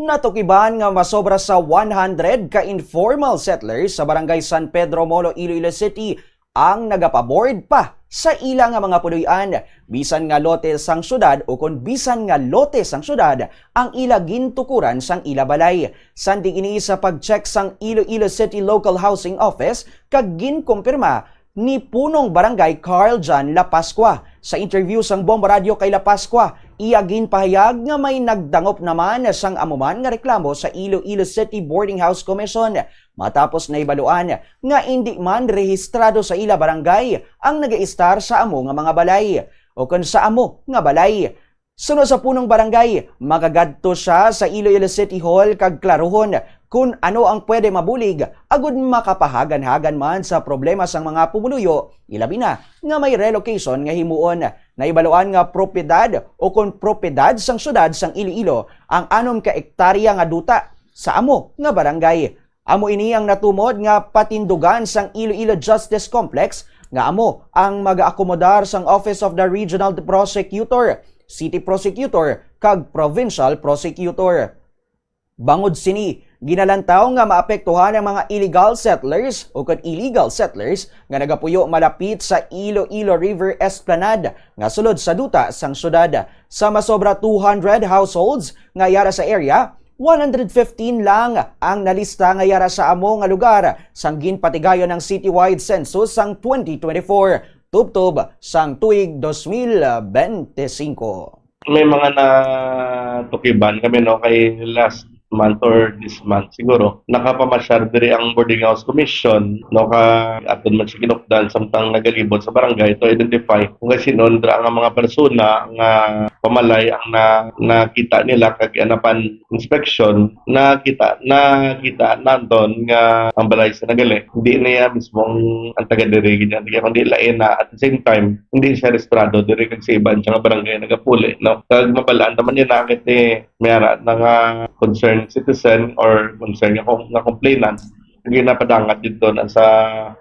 Natukiban nga masobra sa 100 ka informal settlers sa barangay San Pedro Molo, Iloilo City ang nagapaboard pa sa ila nga mga puloy-an. Bisan nga lote sang syudad o kung bisan nga lote sang syudad ang ila gintukuran sang ila balay. Sandi ini sa pag-check sang Iloilo City Local Housing Office kag ginkumpirma ni punong barangay Carl John La Pascua. Sa interview sang Bomba Radio kay La Pascua, iyagin pahayag nga may nagdangop naman sang amuman nga reklamo sa Iloilo City Boarding House Commission matapos na ibaluan nga hindi man rehistrado sa ila barangay ang nag-i-star sa amo nga mga balay o kung sa amo nga balay. Sunod sa punong barangay, magagadto siya sa Iloilo City Hall kag klaruhon kung ano ang pwede mabulig agud makapahagan-hagan man sa problema sang mga pumuluyo, ilabi na nga may relocation nga himuon. Naibaluan nga propiedad o kung propiedad sang syudad sang Iloilo ang 6 ka ektarya nga duta sa amo nga barangay. Amo ini ang natumod nga patindugan sang Iloilo Justice Complex nga amo ang mag-aakomodar sang Office of the Regional Prosecutor, City Prosecutor kag Provincial Prosecutor. Bangod sini, ginalantaw nga maapektuhan ang mga illegal settlers o illegal settlers nga nagapuyo malapit sa Iloilo River Esplanade nga sulod sa duta sang syudad. Sa masobra 200 households nga yara sa area, 115 lang ang nalista nga yara sa amo nga lugar sang ginpatigayon ng citywide census sang 2024, tubtob sang tuig 2025. May mga natukiban kami kay last month or this month siguro nakapamasyar diri ang boarding house commission ka aton man siya kinukdan samtang nagalibot sa barangay to identify kung sinon dra ang mga persona nga pamalay ang nakita nila kag anapan inspection nakita nanton nga ang balay sa nagali hindi niya mismong ang taga diri ganyan kundi lain na at the same time hindi siya registrado diri kag sa iban nga barangay nagapuli kag mabalaan taman niya nakit ni mayara nga concern citizen or concern nga complainant ginapadangat dito na sa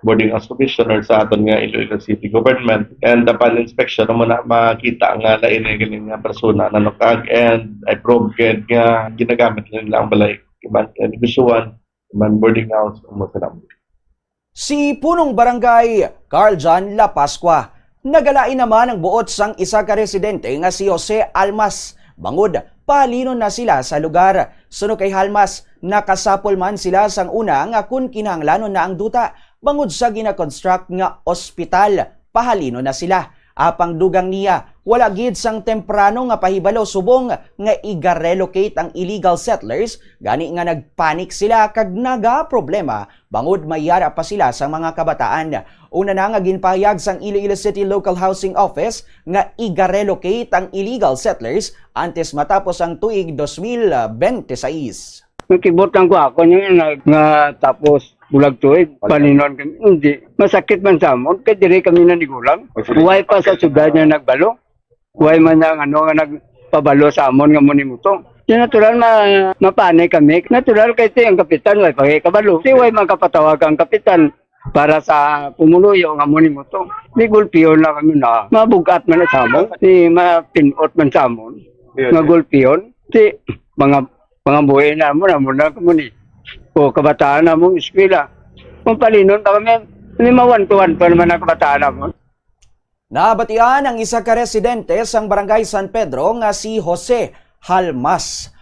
boarding house commissioner sa aton nga Iloilo City government and upon inspection mo na makita nga lain nga persona na nukag and I proved nga ginagamit nila ang balay iban negosyoan iban boarding house mo sa Si punong barangay Carl John La Pascua nagalain naman ang buot sang isa ka residente nga si Jose Almas. Bangod, palinon na sila sa lugar. Suno kay Almas, nakasapol man sila sang una nga kun kinahanglanon na ang duta. Bangod sa gina-construct nga ospital, pahalino na sila. Apang dugang niya, wala gid sang temprano nga pahibalo subong nga iga-relocate ang illegal settlers, gani nga nagpanik sila kag naga problema bangod mayara pa sila sang mga kabataan. Una na nga ginpahayag sang Iloilo City Local Housing Office nga iga-relocate ang illegal settlers antes matapos ang tuig 2026. Nakibot lang ko ako nga tapos bulag tuig, paninon kami, hindi. Masakit man sa amon, kaya dire kami nanigulang. Huway pa sa syudad niya nagbalo. Huway man nga nagpabalo sa amon nga munimuto. Di natural mapanay kami. Natural kay ang kapitan, huway pagkabalo. Di huway magkapatawag ang kapitan para sa pumuluyo nga munimuto. Di gulpiyon na kami na. Mabugat man sa amon. Di mapinot man sa amon. Magulpiyon. Di mga buhay na mo na kami o kabataan na mong eskwela. Kung palinon pa kami, hindi mawan-tuwan pa naman ang kabataan na mo. Nabatian ang isa ka residente sang barangay San Pedro nga si Jose Almas.